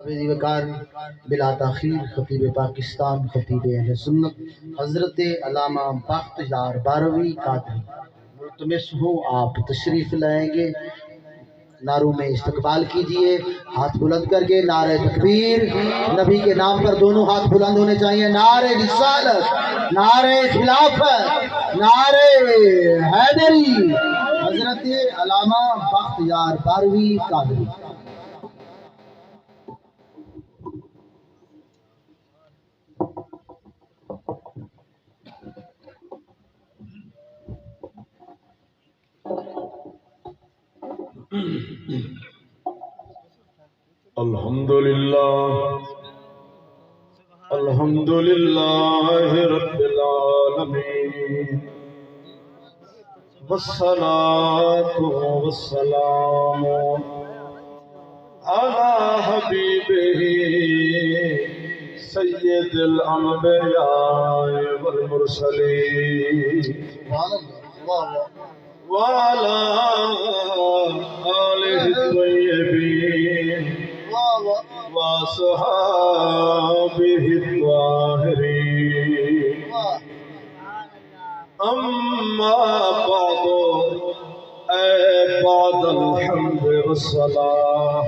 حافظ وقار بلا تاخیر خطیب پاکستان، خطیب اہل سنت حضرت علامہ بختیار باروی قادری ملتمس ہوں آپ تشریف لائیں گے، نعروں میں استقبال کیجئے، ہاتھ بلند کر کے نعرہ تکبیر، نبی کے نام پر دونوں ہاتھ بلند ہونے چاہیے، نعرہ رسالت، نعرہ خلافت، نعرہ حیدری، حضرت علامہ بختیار باروی قادری۔ الحمدللہ رب العالمین، والصلاة والسلام علی حبیبہ سید الانبیاء والمرسلین وعلى آلہ الطیبین وصحابہ الطاہرین، اما بعد، اے بعد الحمد والصلاة،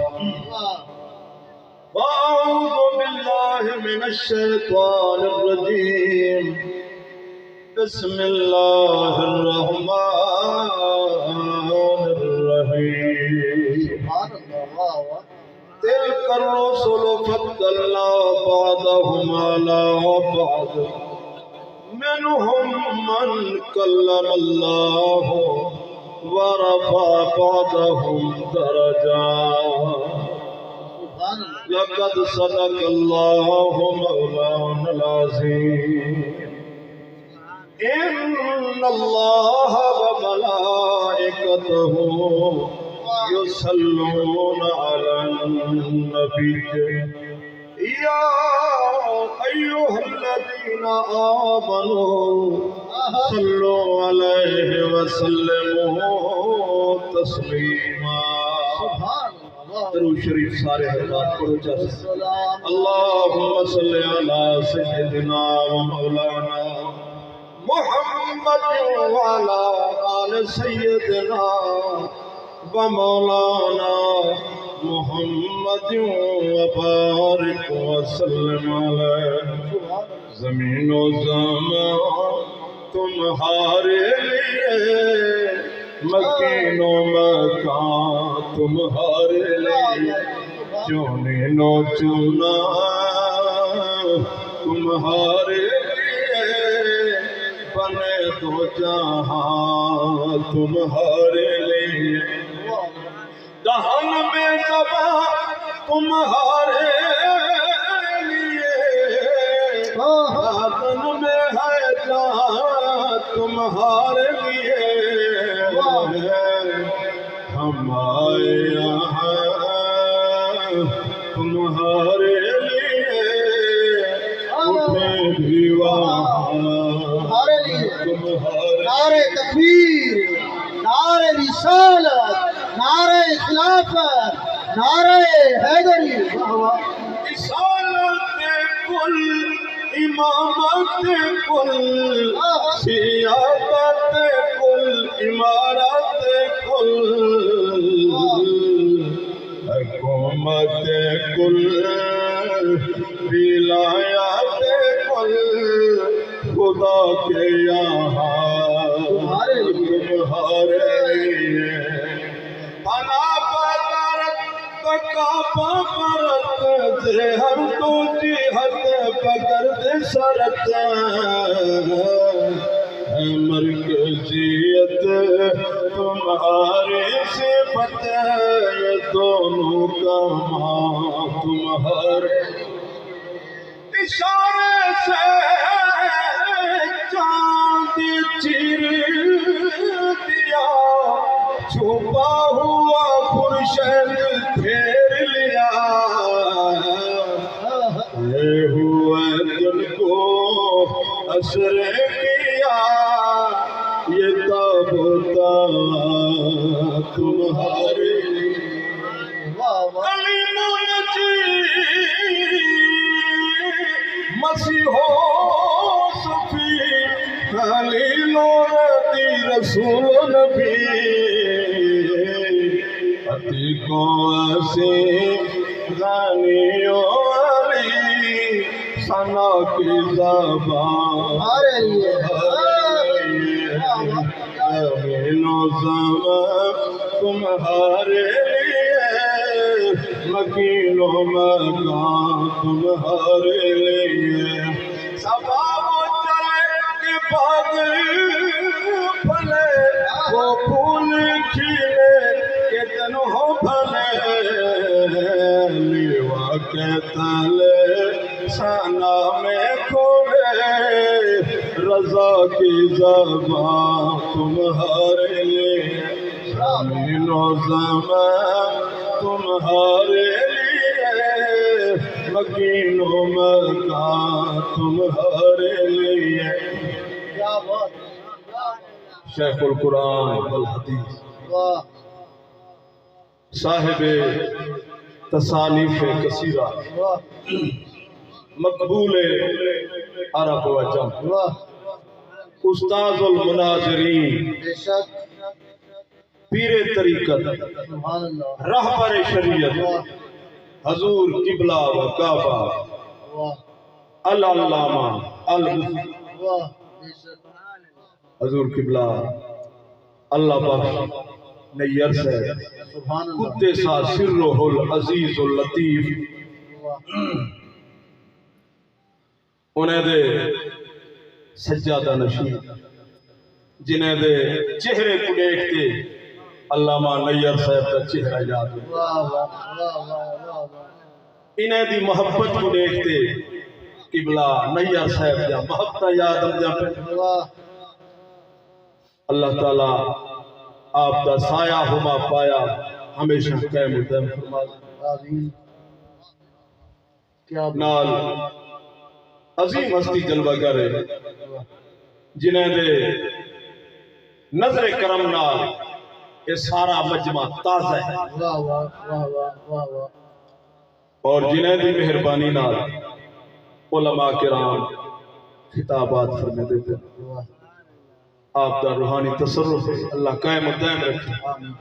فاعوذ باللہ من الشیطان الرجیم، بسم اللہ الرحمن الرحیم۔ تلک الرسل فضلنا بعضهم على بعض، منهم من کلم اللہ ورفع بعضهم درجات، لقد صدق اللہ مولانا العظیم، ان اللہ وملائکتہ یصلون علی النبی، یا ایھا الذین آمنوا صلوا علیہ وسلموا تسلیما۔ درود شریف سارے حضرات پڑھو چاہتے ہیں۔ اللہم صلی علی سیدنا و مولانا محمد وعلى آل سیدنا و مولانا محمد وبارک وسلم علیہ۔ زمین و زمان تمہارے لیے، مکین و مکان تمہارے لیے، چونین و چنا تمہارے لیے، بنے دو جہاں تمہارے لیے، دہن میں زبان تمہارے لیے، بدن میں ہے جان تمہارے لیے، ہم آئے یہاں تمہارے لیے، اٹھے بھی وہاں تمہارے۔ نعرہ تکبیر، نعرہ رسالت، نعرہ خلافت، نعرہ حیدری۔ رسالت کل، امامت کل، سیادت کل، امارت کل، حکومت کل، ولایات کل، خدا کے یہاں تمہارے لیے، انا پترت بکا پرت، زہر تو جہت بگرد سرت، مرکزیت تمہاری صفت، یہ دونوں کام تمہارے، اشارے سے چاند چیر دیا، چھپا ہوا خورشید پھیر لیا، یہ ہوئے دل کو اثر کیا، یہ تابوت تمہارے، علی رسول نبی عتیقوں سے غنیوں علی ثنا کی زبان ہمارے لیے زمین و زمان تمہارے لیے مکین و مکان تمہارے لیے سباب چلے کہ باغ پھلے وہ پھول کھلے کہ دن ہو بھلے لیوا کے تلے ثنا میں کھولے رضا کی زبان تمہارے لیے زمین و زمان تمہارے لیے مکین و مکان تمہارے لیے کیا بات شیخ القرآن والحدیث واہ صاحب تصانیف کثیرہ واہ مقبول عرب و عجم واہ استاذ المناظرین بے شک پیر طریقت سبحان اللہ رہبر شریعت واہ حضور قبلہ و کعبہ واہ العلامہ المفتی واہ بے شک حضور قبلہ اللہ بخش نیئر سے سبحان اللہ قدس سرہ العزیز اللطیف واہ انہیں دے سجادہ نشین جنہیں دے چہرے کو دیکھتے علامہ نیئر صاحب کا چہرہ یاد ہو واہ واہ واہ واہ واہ انہیں دی محبت کو دیکھتے قبلہ نیئر صاحب جا محبت یاد ہم جا پہ واہ اللہ تعالیٰ آپ کا سایہ ہما پایا ہمیشہ قائم و دائم فرما آمین کیا نال عظیم ہستی جلوہ گر ہے جنہیں دے نظر کرم نال یہ سارا مجمع تازہ ہے واہ واہ واہ واہ واہ واہ اور جنہیں دی مہربانی نال علماء کرام خطابات فرمے دیتے ہیں واہ آپ دا روحانی تصرف ہے اللہ قائم و دائم رکھے آمین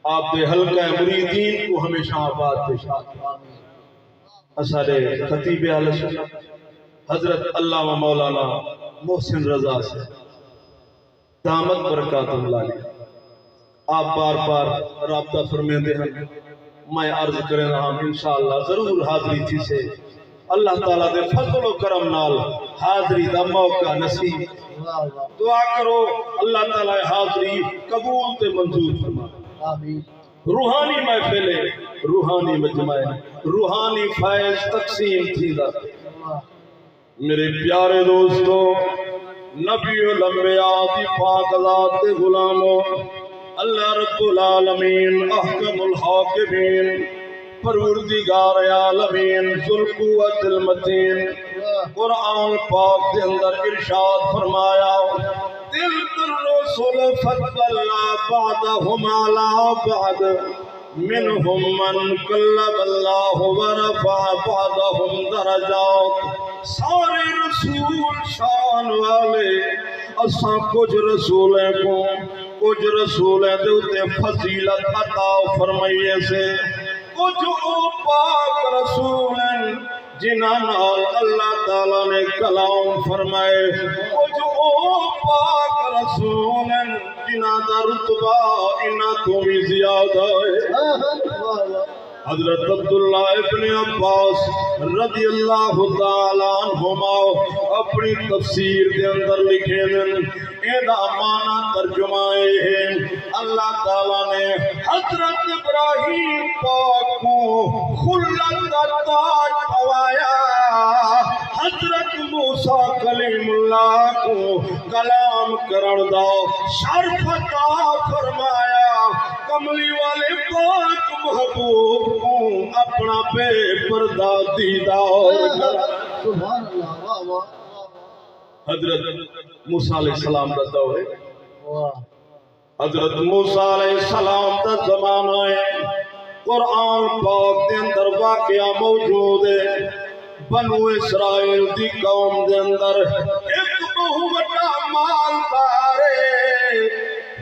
آپ دے حلقہ مریدین کو ہمیشہ آباد پیشات آمین اثر خطیب اہل سنت حضرت علامہ مولانا محسن رضا سے دامت برکات اللہ علیہ آپ بار بار رابطہ فرمیندے ہیں میں عرض کریں رہا ہوں انشاءاللہ ضرور حاضری تھی سے اللہ تعالیٰ دے فضل و کرم نال حاضری دا موقع نصیب واہ واہ دعا کرو اللہ تعالیٰ حاضری قبول تے منظور فرما آمین روحانی محفل روحانی مجمع روحانی فائز تقسیم تھی دا واہ میرے پیارے دوستو نبی الانبیاء دی پاک ذات غلاموں اللہ رب العالمین احکم الحاکمین پروردگار عالمین ذوالقوت المتین قرآن پاک کے اندر ارشاد فرمایا تلک الرسل فضلنا بعضهم على بعض منهم من کلم اللہ ورفع بعضهم درجات سارے رسول شان والے اساں کچھ رسولیں کو کچھ رسولیں دیتے فضیلت عطا فرمائیے سے کچھ او پاک رسولیں جنہاں نال اللہ تعالیٰ نے کلام فرمائے کچھ او پاک رسولیں جنہاں دا رتبہ انہاں تو بھی زیادہ ہے حضرت عبداللہ ابن عباس رضی اللہ تعالیٰ عنہما اپنی تفسیر دے اندر لکھے دن ایدہ معنی ترجمائے ہیں اللہ تعالیٰ نے حضرت ابراہیم پاک کو خلت کا تاج پوایا حضرت موسیٰ کلیم اللہ کو کلام کرن دا شرف عطا فرمایا کملی والے پاک محبوب کو اپنا بے پردہ دیدار کرا سبحان اللہ واہ واہ حضرت موسیٰ علیہ السلام دا دور ہے واہ حضرت موسیٰ علیہ السلام دا زمانہ ہے قرآن پاک دے اندر واقعہ موجود ہے بنو اسرائیل دی قوم دے اندر ایک بہت بڑا مالدار ہے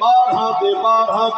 12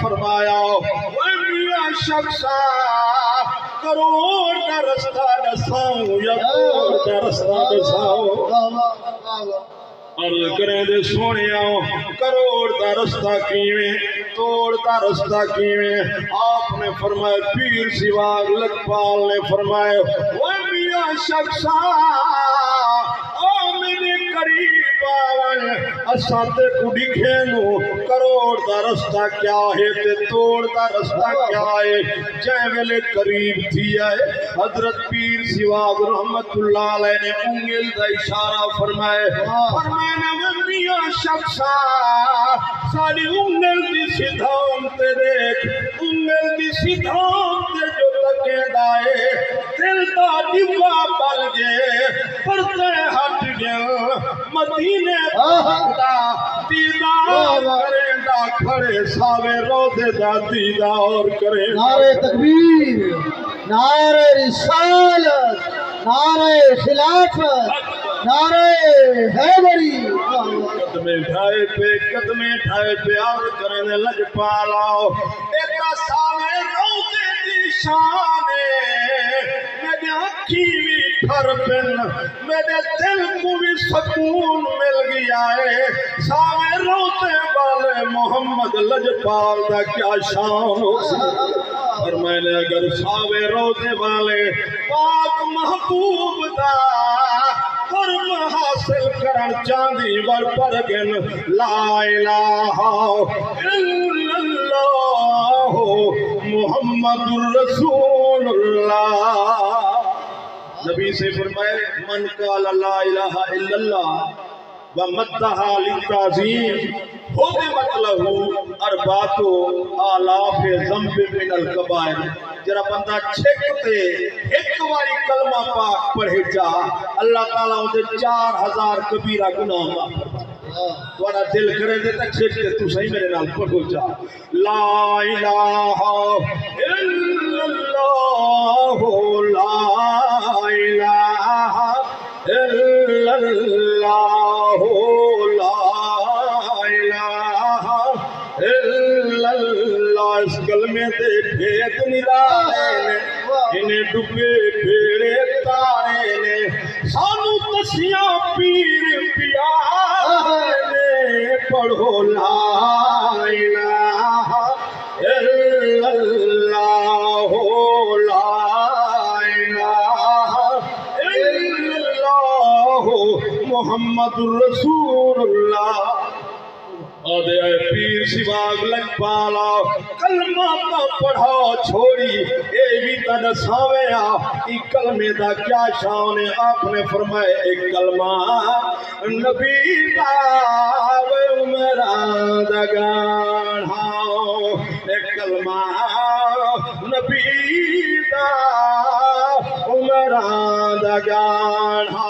فرمایا اے میاں شخصا کروڑ کا رستہ دساؤں یا کروڑ کا رستہ دساؤں عرض کریں دے سونیا کروڑ دا رستہ کیویں توڑ دا رستہ کیویں آپ نے فرمایا پیر سواگ لکھپال نے فرمایا وہ میاں شخصا او میرے قریب آوے اساں تے کو دکھینو کروڑ دا رستہ کیا ہے تے توڑ دا رستہ کیا ہے جے ویلے قریب تھی ہے حضرت پیر سواگ رحمت اللہ علیہ نے انگل دا اشارہ فرمایا میاں شخصا ساری انگل دی سدھام تے دیکھ انگل دی سدھام تے جو تکے دائے دل دا ڈبا پل گئے پردے ہٹ گئے مدینے پہنچا دیدار کریں دا کھڑے ساوے روزے دا دیدار کریں نعرہ تکبیر نعرہ رسالت نعرہ خلافت نعرہ حیدری قدمیں ٹھائے پہ عرض کرنے لگ پالاؤ ایک سالے روزے دی شانے میرے آنکھی بھی پھر پن میرے دل کو بھی سکون مل گیا ہے سالے روزے والے محمد لجپال دا کیا شان ہو اور میں نے اگر ساوے روزے والے پاک محبوب دا قرب حاصل کرن چاندی ور پر گن لا الہ الا اللہ محمد الرسول اللہ نبی سے فرمائے من قال لا الہ الا اللہ ومدہا للتعظیم حُدِمَتْ لَهُ أَرْبَعَةُ آلَافِ ذنب من الکبائر جرا بندہ چھکتے ایک واری کلمہ پاک پڑھے جا اللہ تعالیٰ اسے 4000 کبیرہ گناہ معاف فرمائے تھوڑا دل کرے دے تک چھکتے تو صحیح میرے نال پڑھو جا لا الہ الا اللہ لا الہ الا اللہ اس کلمے دے بھید نرالے نے انہیں ڈبے بھیڑے تارے نے سانو تسیاں پیر پیارے نے پڑھو لا الہ الا اللہ لا الہ الا اللہ محمد الرسول اللہ آدھے اے پیر سواگ لکھپالا کلمہ تا پڑھا چھوڑی اے بھی تن ساوے ای کلمے دا کیا شان ہے آپ نے فرمائے ایک کلمہ نبی دا وے عمران دا گانا ایک کلمہ نبی دا عمران دا گانا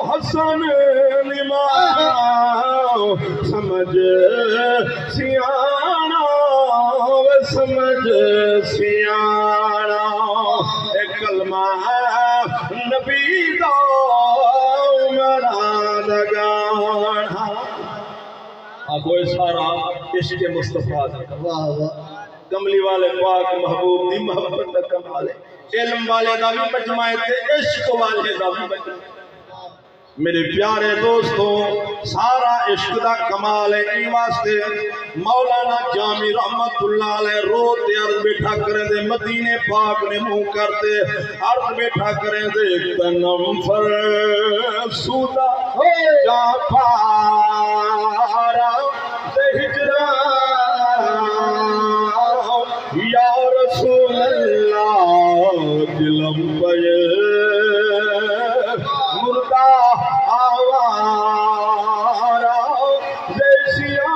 حسن نماؤ سمجھ سیانا سمجھ سیانا ایک کلمہ نبی دا عمران دا گانا آپ کوئی سارا عشق مصطفیٰ دا واہ واہ کملی والے پاک محبوب دی محبت دا کمال ہے علم والے دا بھی مجمع تے عشق والے دا بھی مجمع میرے پیارے دوستوں سارا عشق دا کمال ہے ای واسطے مولانا جامی رحمت اللہ علیہ روتے عرض بیٹھا کریں دے مدینے پاک نے منہ کرتے عرض بیٹھا کریں دے تنم فرسودہ جا پارا دے ہجران یا رسول اللہ دلم پہ مردہ آوارا جیسیا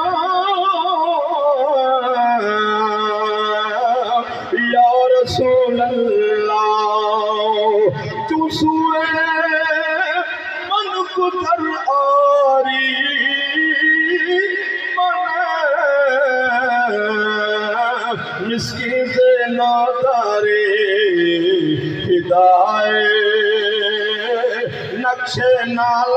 یا رسول اللہ تو سوئے من کو در آری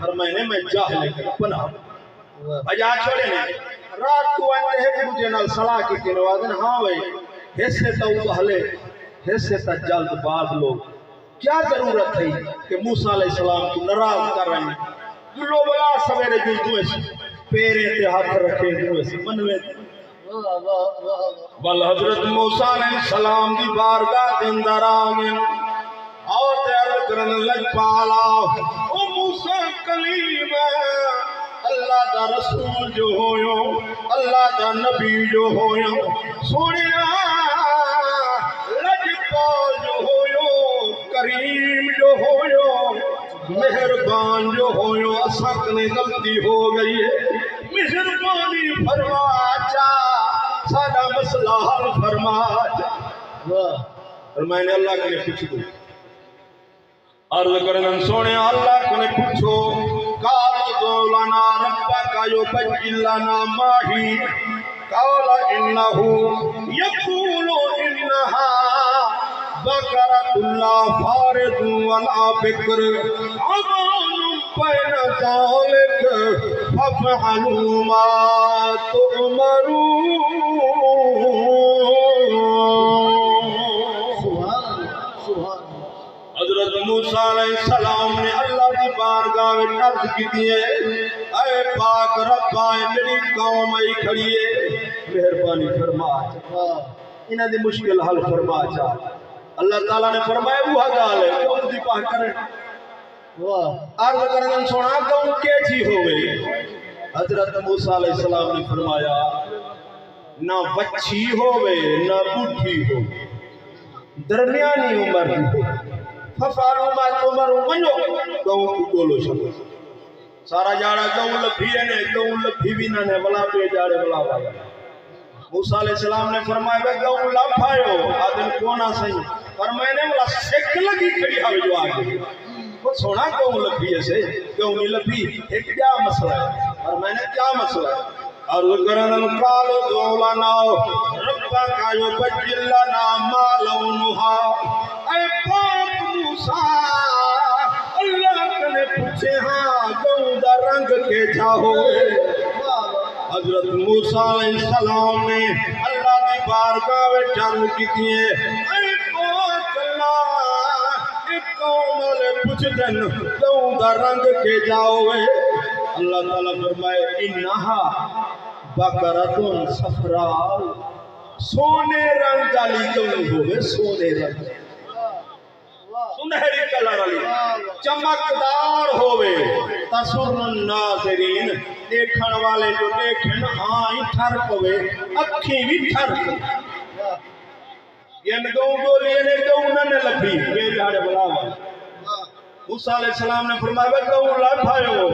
فرمائے میں جاہلے کا پناہ بھجا چھوڑے نے رات کو آتے ہیں کہ مجھے نال صلاح کی کنوازن ہاں وے حصے تا اتحلے حصے تا جلد باز لوگ کیا ضرورت ہے کہ موسیٰ علیہ السلام کو ناراض کر رہے ہیں جو لوگ بلا سویرے جو دوئے سے پیرے تے ہاتھ رکھے دوئے سے منوے بل حضرت موسیٰ علیہ السلام دی بارگاہ کے اندر آگئے اور تیار کرن لگ پالا او موسیٰ کلیم اللہ دا رسول جو ہویو اللہ دا نبی جو ہویو سونیا لجپال جو ہویو کریم جو ہویو مہربان جو ہویو اساک نے غلطی ہو گئی ہے مہربانی فرما چا ساڈا مسئلہ حل فرما چا اور میں نے اللہ کے لیے پوچھ دوں عرض کرن سونے اللہ کو نے پوچھو قال قولنا ربک یبجل لنا ما ہی قال انه یقول انها بقرۃ لا فارض ولا بکر عوان بین ذلک فافعلوا ما تؤمرون حضرت موسیٰ علیہ السلام نے اللہ کی بارگاہ میں عرض کی دیئے اے پاک رب آئے میری قوم آئی کھڑی ہے مہربانی فرما انہاں دی مشکل حل فرما چا اللہ تعالیٰ نے فرمایا وہ گال ہے کون دی پاہ کریں عرض کرنے سونا کون کیچی ہو گئی حضرت موسیٰ علیہ السلام نے فرمایا نہ بچی ہوئے نہ بڑھی ہو درمیانی عمر دی ہو ففارو ما تمرو منو گاؤں کو گولو شکو سارا جاڑا گاؤں لبھی نے گاؤں لبھی بھی نہ نے بلا پہ جاڑے بلا پایا موسیٰ علیہ السلام نے فرمایا گاؤں لبھائیو آدم کونا صحیح فرمائے نے بلا سکھ لگی کھڑی ہوئی جو آگے وہ سونا گاؤں لبھی ہے سے گاؤں نہیں لبھی ایک کیا مسئلہ ہے فرمائے نے کیا مسئلہ ہے عرض کرن قالو دولانا ربا کا یبجل لنا ما لونها اے پاک موسیٰ اللہ نے پوچھے ہاں گاؤں دا رنگ کے چاہو حضرت موسیٰ علیہ السلام نے اللہ کی بارگاہ میں چل کی دیئے اے پاک اللہ ایک قوم والے پوچھ دن گاؤں دا رنگ کے جاؤے اللہ تعالیٰ فرمائے انہا بقرۃ صفراء سونے رنگ جالی گاؤں ہوئے سونے رنگ سنہری کلر علی چمکدار ہوئے تسر الناظرین دیکھن والے جو دیکھن آئیں ٹھرک ہوئے اکھی بھی ٹھرک یہ گاؤں بولی نے گاؤں نہ لبھی یہ جاڑے بلاوا موسیٰ علیہ السلام نے فرمایا گاؤں لبھائیو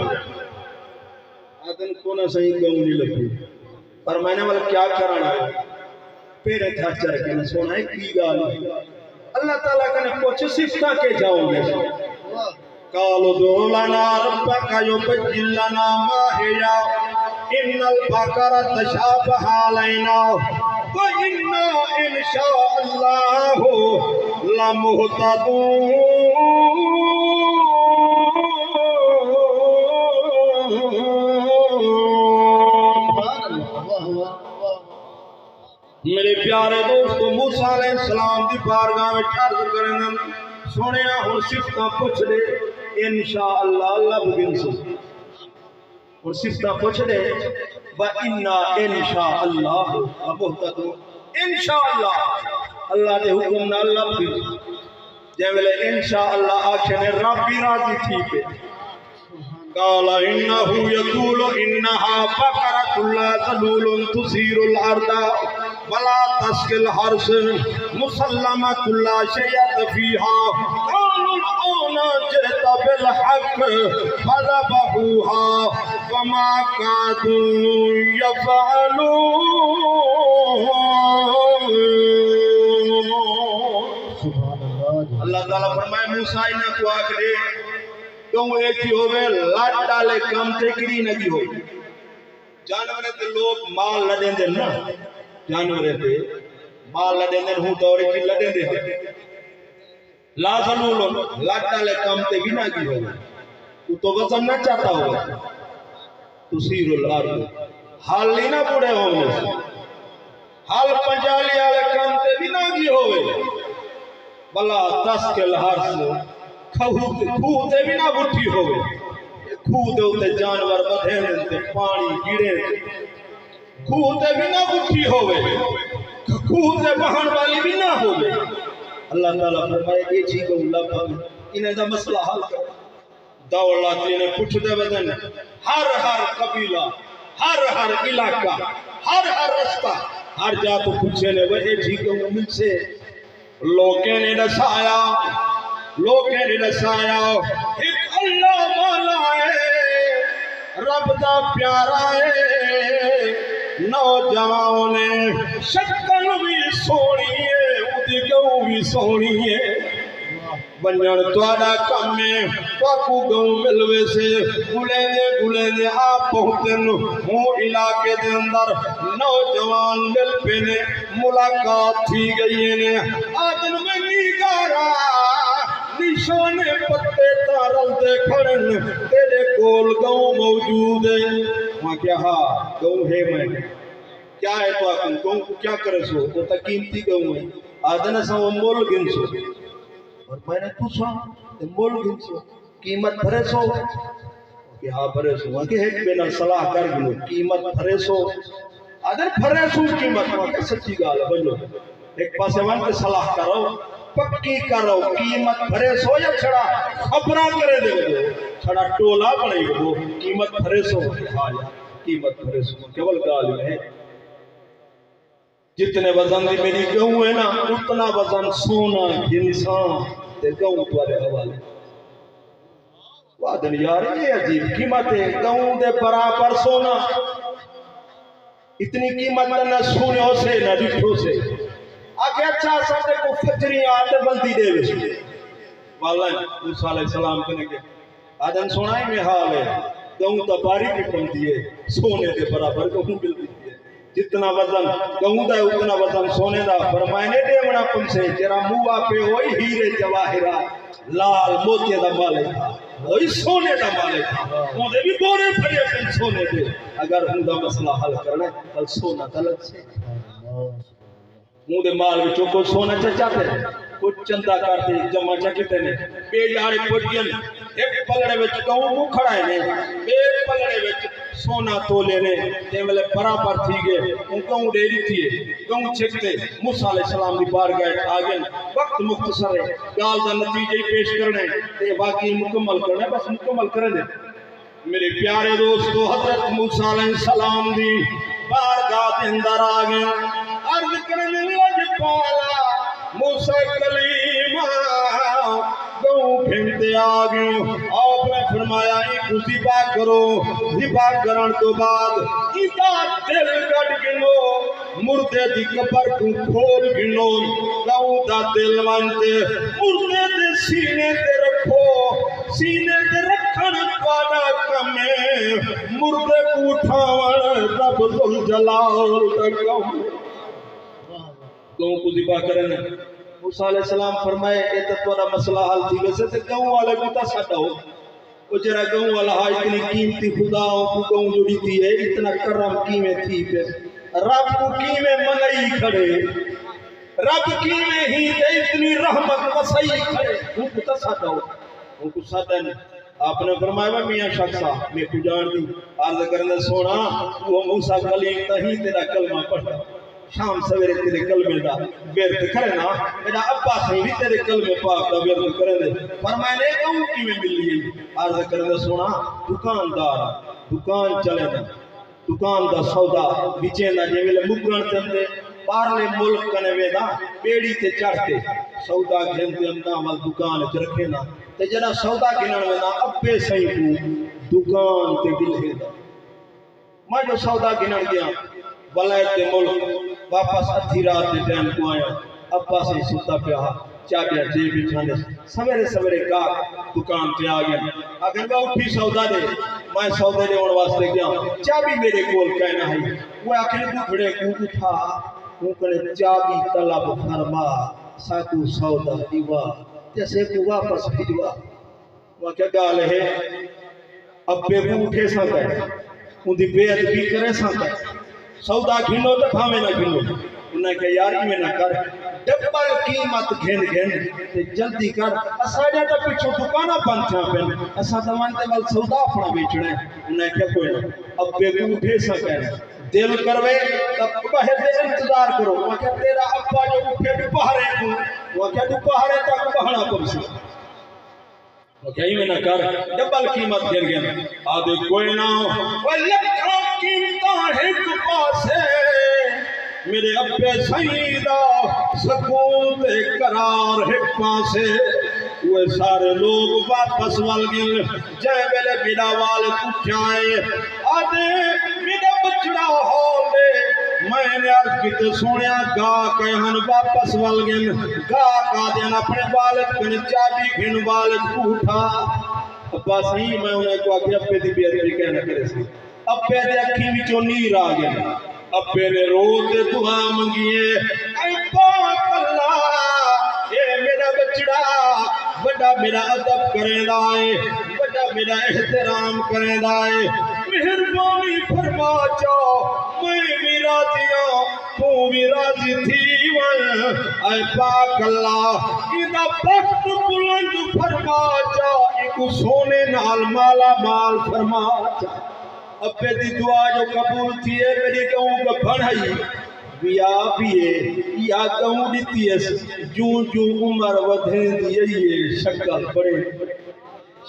آدن کونا صحیح گاؤں نہیں لبھی پر میں نے والا کیا کرانا ہے پیرے تھا چر کے سونا ہے کی گالی اللہ تعالیٰ کا نے پوچھے صفتہ کے جاؤں گے قالوا ادع لنا ربك يبين لنا ما هي ان البقرة تشابه علينا وإنا إن شاء الله لمهتدون میرے پیارے دوستو موسیٰ علیہ السلام دی بارگاہ میں عرض کرنا سنیا ہوں صفتہ پوچھ دے انشاءاللہ اللہ بگن سے اور صفتہ پوچھ دے وَإِنَّا إِنشَاءَاللَّهُ لَمُهْتَدُونَ انشاءاللہ اللہ دے حکم نہ اللہ بگن جیولے انشاءاللہ آکھنے ربی راضی تھی پہ قال إنه يقول إنها بقرة لا ذلول تثير الأرض ولا تسقي الحرث مسلمة لا شيء فيها قالوا الآن جئت بالحق فذبحوها وما كادوا يفعلون اللہ تعالیٰ فرمائے موسیٰ انہاں کو آکھے کیوں ایسی ہوئے لٹ ڈالے کم تکری نگی ہو جانورے تے لوگ مال لڑیں دے نا جانورے تے مال لڑیں دے ہوں دوری کی لڑیں دے لا ظلول لاٹا لے کام تے بھی نہ کی ہوگا تو وزن نہ چاہتا ہوگا تسیر الارض حال نہیں نہ بڑے ہونے سے حال پنجالی آلے کام تے بھی نہ کی ہوگا بلا تس کے لحار سے کھو تے بھی نہ بٹھی ہوگا کھو دے ہوتے جانور بدھے تے پانی گیڑے کھو تے بھی نہ بٹھی ہوگا کھو تے بہن والی بھی نہ ہوگا اللہ تعالیٰ فرمائے اے جی کو اللہ بھاگے انہیں دا مسئلہ حل کر دولتی نے پچھ دے بدن ہر قبیلہ ہر علاقہ ہر رستہ ہر جا تو پوچھے لے وہ اے جی کو مل سے لوگیں نے نسایا ایک اللہ مولا ہے رب دا پیارا ہے نوجوان نے شکل بھی سونی ہے اُدھی گوں بھی سونی ہے بنیان توڑا کم میں توکو گوں ملوے سے گلے دے آپ پہنچن ہوں علاقے دے اندر نوجوان مل پینے ملاقات تھی گئی ہے آدن میں نیگارا نشانے پتے تارل دے کھڑن تیرے کول گوں موجود ہے وہاں کیا گوں ہے میں کیا ہے تو آکن گوں کیا کرے سو تو تقیمتی گوں ہے آدن سا وہ مول گن سو اور میں نے پوچھا مول گن سو قیمت بھرے سو کہ ہاں بھرے سو وہاں کہ ایک بینر صلاح کر گلو قیمت بھرے سو آدن بھرے سو قیمت وہاں کہ سچی گال ہے بنو ایک پاسے وہاں کہ صلاح کرو پکی کرو قیمت بھرے سو یا چھڑا خبران کرے دے گو چھڑا ٹولا پڑے گو قیمت بھرے سو ہاں یا قیمت بھرے سو کیول گال ہے جتنے وزن دی میری گوں ہے نا اتنا وزن سونا انسان تے گوں توارے حوالے وعدن یار یہ عجیب قیمت ہے گوں دے برابر سونا اتنی قیمت نہ سونے ہو سے نہ ڈٹھو سے آگے اچھا سمجھے کو فجری آتے بلدی دے ویسے واللہ موسیٰ علیہ السلام کہنے کے آدن سونا ہی میں حال ہے گوں تا باری بھی پن دیئے سونے دے برابر گوں بلدی دیئے جتنا وزن گوں دا اتنا وزن سونے دا فرمائنے دے منا کم سے جرا موہ پہ ہوئی ہیرے جواہرہ لال موتی دا مالک وہی سونے دا مالک وہ دے بھی بورے پھرے پھر سونے دے اگر ہوں دا مسئلہ حل کرنا کل سونا طلب سے دے مال بھی چوکو سونا چاہتے کچھ چندہ کرتے جمع چاہتے ہیں پیڑ آڑے پوٹین ایک پلڑے وچ گوں مو کھڑائے نے ایک پلڑے وچ سونا تو لینے تے ملے برابر تھی گئے ان گوں ڈیری تھی گوں چھکتے موسیٰ علیہ السلام دی بارگاہ آگے وقت مختصر ہے گال دا نتیجے پیش کرنے تے واقعی مکمل کرنے بس مکمل کرنے میرے پیارے دوستو حضرت موسیٰ علیہ السلام دی بارگاہ دے اندر آگے عرض کرنے لج پالا موسیٰ کلیمہ گوں پھنتے آگے آپ نے فرمایا ایک ذبح کرو ذبح کرن تو بعد ایدہ دل گڑ گنو مردے دی کپر کو کھول گنو گوں دا دل مانتے مردے دے سینے دے رکھو سینے دے رکھن پانا کمیں مردے کو اٹھاون رب ذوالجلال دا گوں کو ذبح کرنے موسیٰ علیہ السلام فرمائے اے تطورہ مسئلہ حل تھی ویسے تو گوں والے کو تا ساٹا ہو وہ جرا گوں والا اتنی قیمتی خداوں کو گوں جڑی تھی ہے اتنا کرم کیمیں تھی پھر رب کو کیمیں منعی کھڑے رب کیمیں ہی دے اتنی رحمت وسعی کھڑے ان کو تا ساٹا ہو ان کو ساٹا نہیں آپ نے فرمایا میں میاں شخصا میں کو جان دی عرض کرنے سونا وہ موسیٰ کلیم تہی تیرا کلمہ پڑھتا شام سویرے تیرے کلمے دا بیرت کرنا میرا ابا سے بھی تیرے کلمے پاک دا بیرت کرنے فرمائے گوں کی میں مل لیے عرض کرنے سونا دکاندار دکان چلے دا دکان دا سودا بچے دا جے ویلے مکرن چندے پارلے ملک کنے دا پیڑی تے چڑھتے سودا گھنتے امنا وال دکان چ رکھے نا تے جڑا سودا گھنن وینا ابے سہی کو دکان تے دل دا میں جو سودا گھنن گیا ولایت ملک واپس ادھی رات دے ٹائم کو آیا ابا سے ستا پیا چابیا جیب بچھانے سویرے سویرے کا دکان پہ آ گیا اگر میں اٹھی سودا دے میں سودے دے ان واسطے گیا چابی میرے کول کہنا ہے وہ آخر کو کھڑے کو اٹھا وہ کڑے چابی طلب فرما ساکو سودا دیوا تے سے کو واپس بھیجوا وہ کیا گال ہے ابے کو اٹھے سا گئے ان دی بے ادبی کرے سا گئے سودا گھنو تو بھاوے نہ گھنو انہیں کہ یار میں نہ کر ڈبل قیمت گھن گھن تے جلدی کر اسا جاتا پیچھو دکانہ بند تھا پہن اسا دوانتے وال سودا اپنا بیچنا ہے انہیں کیا کوئی نہ ابے کو اٹھے سا گئے دل کروے تب باہر دے انتظار کرو وہ کیا تیرا ابا جو اٹھے دوپہرے کو وہ کیا دوپہرے تک بہنا کم سے وہ کیا ہی میں نہ کر ڈبل قیمت گر گیا آدھے کوئی نہ وہ لکھا قیمتاں ایک پاسے میرے ابے سیدہ سکون دے قرار ایک پاسے وہ سارے لوگ واپس وال گئے جائے میرے میرا والد اٹھائے آدھے میرا بچڑا ہو دے میں نے عرض کی تو سونیا گا کہن واپس وال گئے گا کا دین اپنے والد کن چابی کھن والد اٹھا ابا صحیح میں انہیں کو آگے ابے دی بیعت بھی کہنا کرے سی ابے دے اکھی وچوں نیر آ گئے ابے نے رو کے دعا منگیے اے پاک اللہ اے میرا بچڑا بڑا میرا ادب کرے دائے بڑا میرا احترام کرے دائے مہربانی فرما چاہو میں بھی راضی ہوں تو بھی راضی تھی اے پاک اللہ ادھا بخت بلند فرما چاہو ایک سونے نال مالا مال فرما چاہو ابے دی دعا جو قبول تھی ہے میری کہوں کا بڑھائی بیا بیے یا کہوں دیتی ہے جو عمر ودھیں دیئے شکل بڑے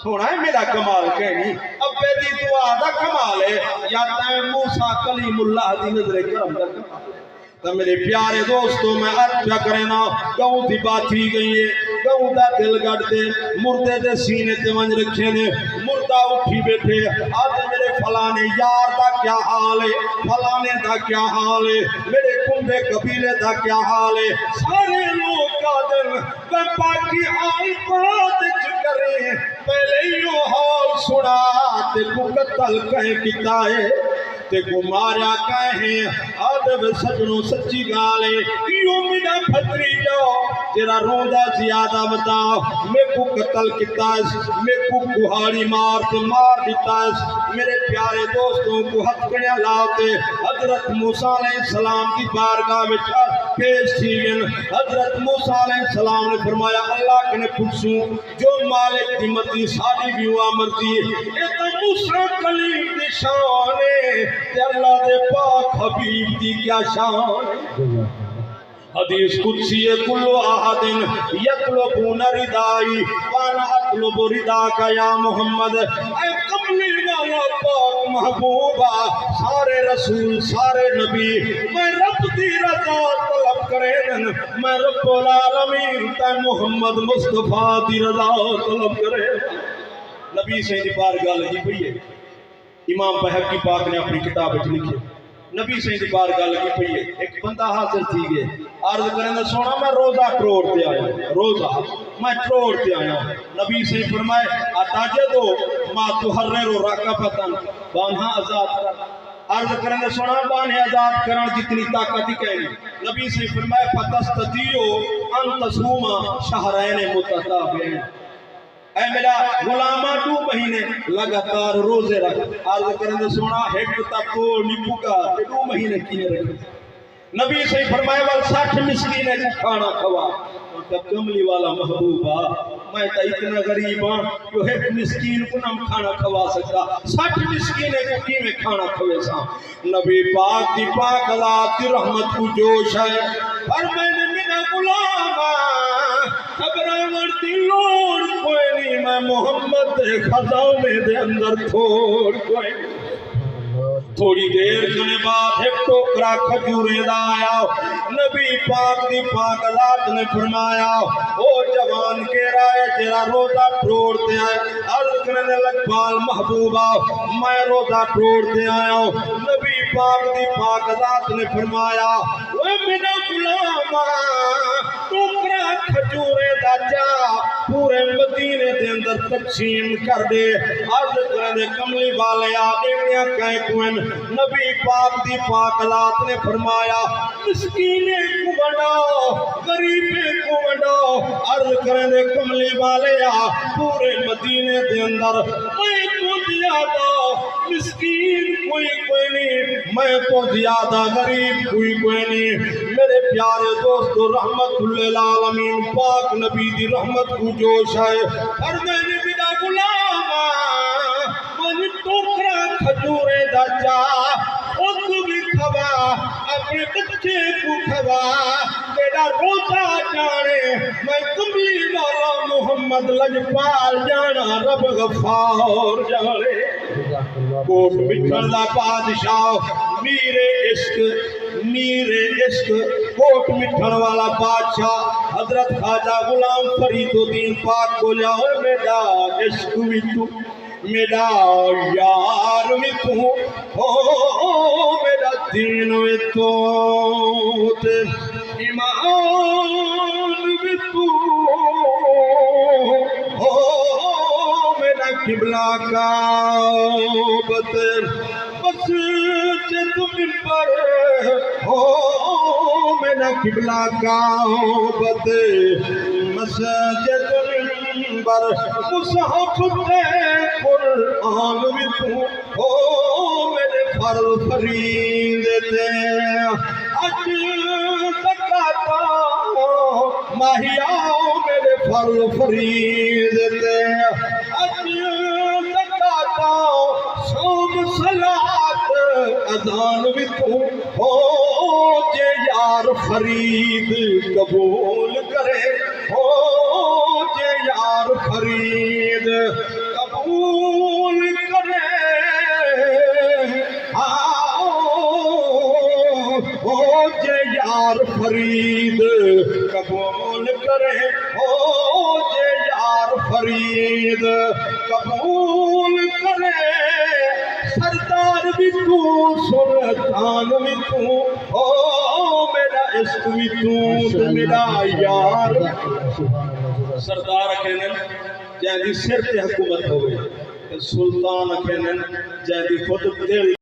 سونا ہے میرا کمال کہنی ابے دی دعا دا کمال ہے یا تائیں موسیٰ کلیم اللہ دی نظر کرم دا کمال تو میرے پیارے دوستوں میں عرض پیا کرنا گاؤں دی بات ہی گئی ہے گاؤں دا دل گڑ دے مردے دے سینے تے ونج رکھے نے مردہ اٹھی بیٹھے آدھے میرے فلانے یار دا کیا حال ہے فلانے دا کیا حال ہے میرے کنبے قبیلے دا کیا حال ہے سارے لوگ کا دن میں پاکی حال بات کریں پہلے ہی حال سنا تے کو قتل کہیں کتائے تے کو ماریا کہیں آدھے سجنوں سچی گالے یوں میرا پھتری جاؤ تیرا روندہ زیادہ بتاؤ میں کو قتل کتائس میں کو گوھاری مار دیتائس میرے پیارے دوستوں کو حق کنیا لاتے حضرت موسیٰ علیہ السلام کی بارگاہ میں پیش تھی گئن حضرت موسیٰ علیہ السلام نے فرمایا اللہ کنے پوچھوں جو مالک قیمتی ساری بیوہ مرتی ہے اے تو موسیٰ کلیم دی شان ہے تے اللہ دے پاک حبیب دی کیا شان حدیث قدسی کلو آہدن یطلبون ردائی وانا اطلب ردا کا یا محمد اے قبلی والا پاک محبوبہ سارے رسول سارے نبی میں رب دی رضا طلب کریں میں رب العالمین تے محمد مصطفیٰ دی رضا طلب کریں نبی سے دی بارگاہ لگی پئی ہے امام بہقی پاک نے اپنی کتاب وچ لکھی نبی سے دی بارگاہ لگی پئی ہے ایک بندہ حاضر تھی گئے عرض کرنے سونا میں روزہ ٹروڑتے آیا روزہ میں ٹروڑتے آیا نبی سے فرمائے اتاجدو ما تحرر رکعتن بانہا آزاد کر عرض کرنے سونا بانے آزاد کرن جتنی طاقت ہی کہنی نبی سے فرمائے فتستطیعو ان تصوم شہرین متتابعین اے میرا غلامہ 2 مہینے لگاتار روزے رکھ عرض کرنے سونا ایک تکو نیپو کا 2 مہینے کینے رکھ نبی سے فرمائے وال 60 مسکینے کو کھانا کھوا اور کملی والا محبوبہ میں تا اتنا غریب ہوں جو ایک مسکین کو نم کھانا کھوا سکتا 60 مسکینے کو کی میں کھانا کھوے سا نبی پاک دی پاک ذات دی رحمت کو جوش ہے اور میں نے میرا غلامہ خبرامر دی لوڑ کوئی نہیں میں محمد دے خزانے دے اندر تھوڑ کوئی نہیں تھوڑی دیر کنے بعد ایک ٹوکرا کھجورے دا آیا نبی پاک دی پاک ذات نے فرمایا او جوان کے رائے تیرا روزہ ٹروڑتے آئے عرض کرنے لگ پال محبوبہ میں روزہ ٹروڑتے آیا نبی پاک دی پاک ذات نے فرمایا اے میرا غلام ٹوکرا کھجورے دا جا پورے مدینے دے اندر تقسیم کر دے عرض کرنے کملی والے آدمیاں کہیں کوئن نبی پاک دی پاک ذات نے فرمایا مسکینے کو بڑھاؤ غریبے کو بڑھاؤ عرض کرنے کملی والے پورے مدینے دے اندر میں تو زیادہ مسکین کوئی نہیں میں تو زیادہ غریب کوئی نہیں میرے پیارے دوستو رحمت للعالمین پاک نبی دی رحمت کو جوش ہے اور میں نے میرا غلام میں ٹوکرا کھجورے دا جا اس کو بھی کھوا اپنے بچے کو کھوا میرا روزہ جانے میں کملی والا محمد لجپال جانا رب غفار جانے کوٹ مٹھن دا بادشاہ میرے عشق کوٹ مٹھن والا بادشاہ حضرت خواجہ غلام فرید الدین پاک کو جاؤ میرا عشق بھی تو میرا یار بھی تو میرا دین بھی تو ایمان بھی تو میرا قبلہ کعبۃ بس تم پر میرا قبلہ کعبۃ مسجد منبر مصحف قرآن بھی تو میرے فرض فریضے اج زکاتا ماہیا میرے فرض فریضے اج زکاتا صوم صلاۃ اذان بھی تو جے یار فرید قبول کرے جے یار فرید قبول کرے جے یار فرید قبول کرے جے یار فرید قبول کرے سردار بھی تو سلطان بھی تو میرا عشق بھی تو میرا یار سردار کہنے جہاں دی سر تے حکومت ہوئے سلطان کہنے جہاں دی خود دل